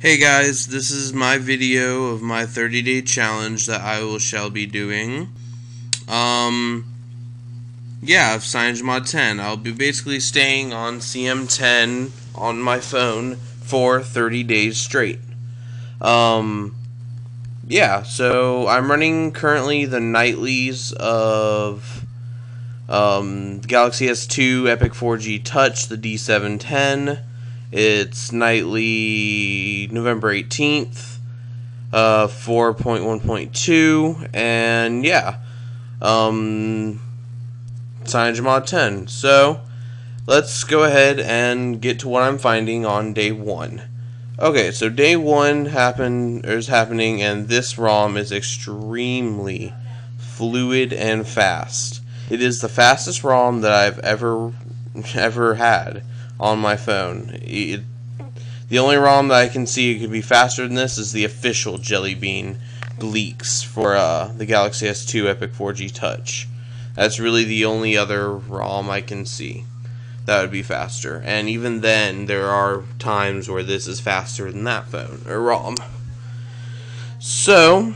Hey guys, this is my video of my 30-day challenge that shall be doing. Yeah, of CM10 10. I'll be basically staying on CM10 on my phone for 30 days straight. Yeah, so I'm running currently the Nightlies of Galaxy S2 Epic 4G Touch, the D710. It's nightly November 18th, 4.1.2, and yeah, CM10 10. So, let's go ahead and get to what I'm finding on day 1. Okay, so day 1 is happening, and this ROM is extremely fluid and fast. It is the fastest ROM that I've ever had on my phone. The only ROM that I can see it could be faster than this is the official Jelly Bean leaks for the Galaxy S2 Epic 4G Touch. That's really the only other ROM I can see that would be faster. And even then, there are times where this is faster than that phone or ROM. So,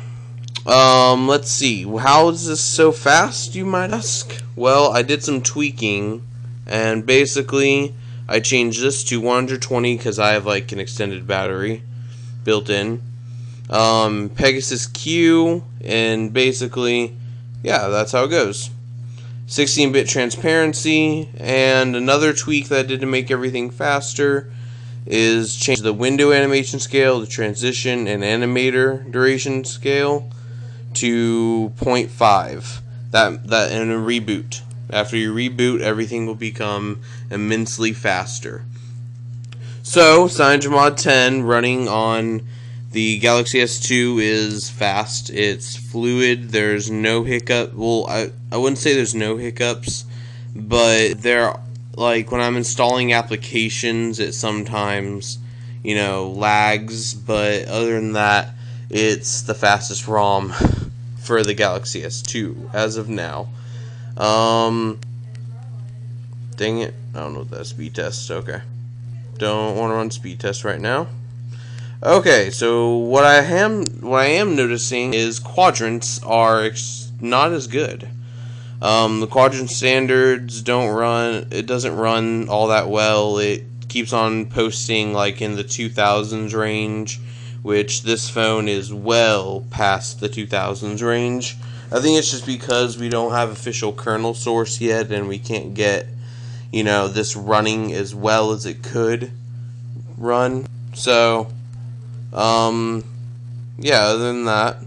let's see. How is this so fast, you might ask? Well, I did some tweaking, and basically I changed this to 120 because I have like an extended battery built in. Pegasus Q, and basically, yeah, that's how it goes. 16-bit transparency, and another tweak that I did to make everything faster is change the window animation scale, the transition and animator duration scale to 0.5. That in a reboot. After you reboot, everything will become immensely faster. So, CM10 10 running on the Galaxy S2 is fast. It's fluid. There's no hiccup. Well, I wouldn't say there's no hiccups, but there, like when I'm installing applications, it sometimes, lags. But other than that, it's the fastest ROM for the Galaxy S2 as of now. Dang it. I don't know what that speed test. Okay. Don't want to run speed test right now. Okay, so what I am noticing is quadrants are not as good. The quadrant standards doesn't run all that well. It keeps on posting like in the 2000s range, which this phone is well past the 2000s range. I think it's just because we don't have official kernel source yet, and we can't get, this running as well as it could run. So, yeah, other than that,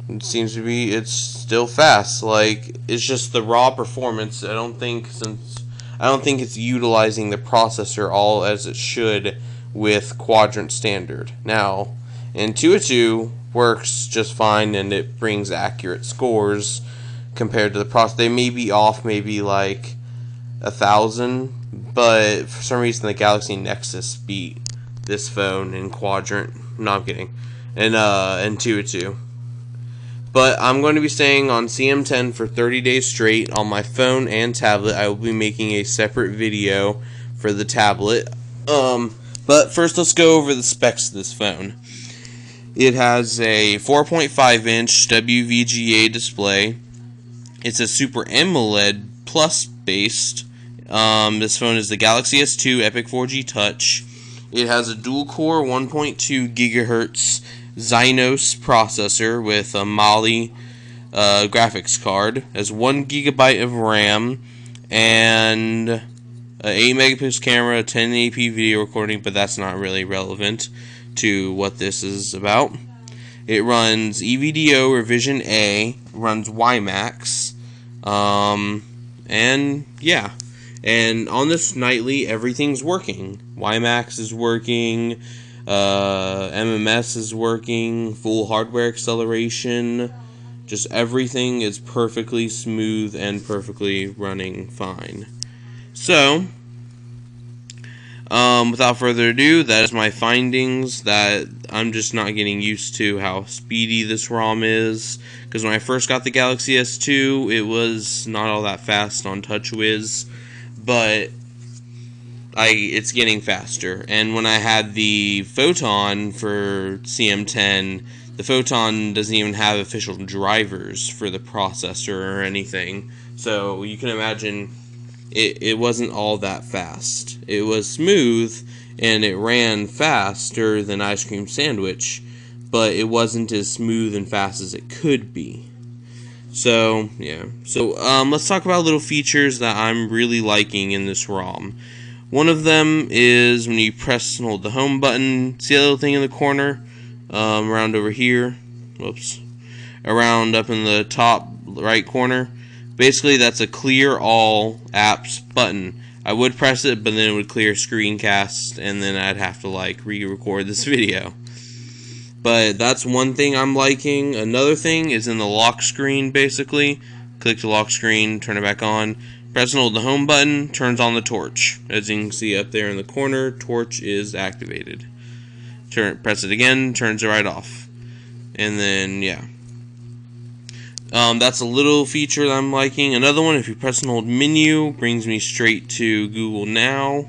it seems to be, it's still fast. Like, it's just the raw performance. I don't think it's utilizing the processor all as it should with quadrant standard. Now, Intuitu works just fine, and it brings accurate scores compared to the process. They may be off maybe like 1,000, but for some reason the Galaxy Nexus beat this phone in quadrant. No, I'm kidding. And Intuitu. But I'm going to be staying on CM10 for 30 days straight on my phone and tablet. I will be making a separate video for the tablet. But first let's go over the specs of this phone. It has a 4.5-inch WVGA display. It's a Super AMOLED Plus based. This phone is the Galaxy S2 Epic 4G Touch. It has a dual-core 1.2 GHz Exynos processor with a Mali graphics card. It has 1 GB of RAM and an 8-megapixel camera, a 1080p video recording, but that's not really relevant to what this is about. It runs EVDO Revision A, runs WiMAX, and yeah. And on this nightly, everything's working. WiMAX is working, MMS is working, full hardware acceleration, just everything is perfectly smooth and perfectly running fine. So, without further ado, that is my findings. That I'm just not getting used to how speedy this ROM is. Because when I first got the Galaxy S2, it was not all that fast on TouchWiz. But it's getting faster. And when I had the Photon for CM10, the Photon doesn't even have official drivers for the processor or anything. So you can imagine it wasn't all that fast. It was smooth and it ran faster than Ice Cream Sandwich, but it wasn't as smooth and fast as it could be. So, yeah. So, let's talk about little features that I'm really liking in this ROM. One of them is when you press and hold the home button. See that little thing in the corner? Around over here. Whoops. Around up in the top right corner. Basically, that's a clear all apps button. I would press it, but then it would clear screencast, and then I'd have to, like, re-record this video. But that's one thing I'm liking. Another thing is in the lock screen, basically. Click the lock screen, turn it back on. Press and hold the home button, turns on the torch. As you can see up there in the corner, torch is activated. Press it again, turns it right off. And then, yeah. That's a little feature that I'm liking. Another one, if you press and hold menu, brings me straight to Google Now.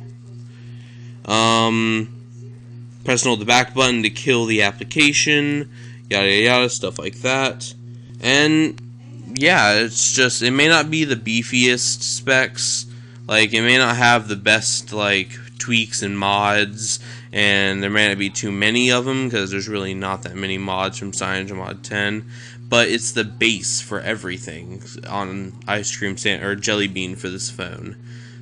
Press and hold the back button to kill the application, yada yada yada, stuff like that. And yeah, it's just, it may not be the beefiest specs, like it may not have the best like tweaks and mods, and there may not be too many of them because there's really not that many mods from CyanogenMod 10. But it's the base for everything on Ice Cream or Jelly Bean for this phone.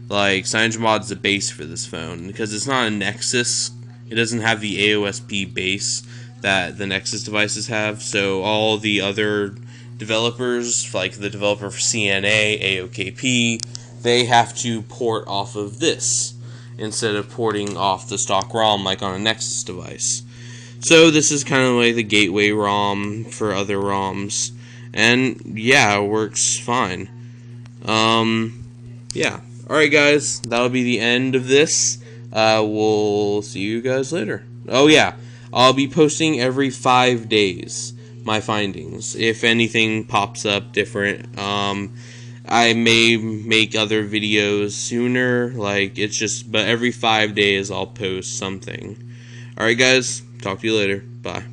Like CyanogenMod's the base for this phone because it's not a Nexus. It doesn't have the AOSP base that the Nexus devices have, so all the other developers, like the developer for CNA, AOKP, they have to port off of this instead of porting off the stock ROM like on a Nexus device. So this is kind of like the gateway ROM for other ROMs, and yeah, it works fine. Yeah. Alright guys, that'll be the end of this. We'll see you guys later. Oh yeah, I'll be posting every 5 days my findings. If anything pops up different, I may make other videos sooner. Like it's just, but every 5 days I'll post something. Alright guys, talk to you later. Bye.